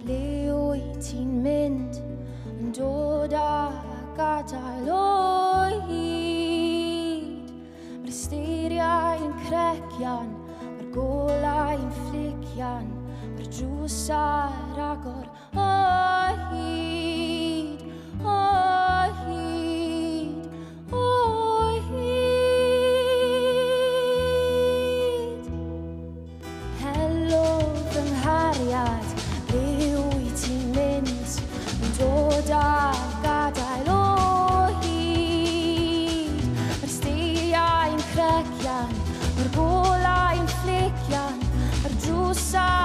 Ble wyt ti'n mynd yn dod a gadael o hyd? Mae'r steiriau'n crecian, mae'r golau'n fflician, mae'r drws ar agor o hyd, o hyd, o hyd. Helo fy nghariad, ble wyt ti'n mynd yn dod a gadael o hyd? Mae'r steiriau'n crecian, mae'r golau'n fflician, mae'r drws ar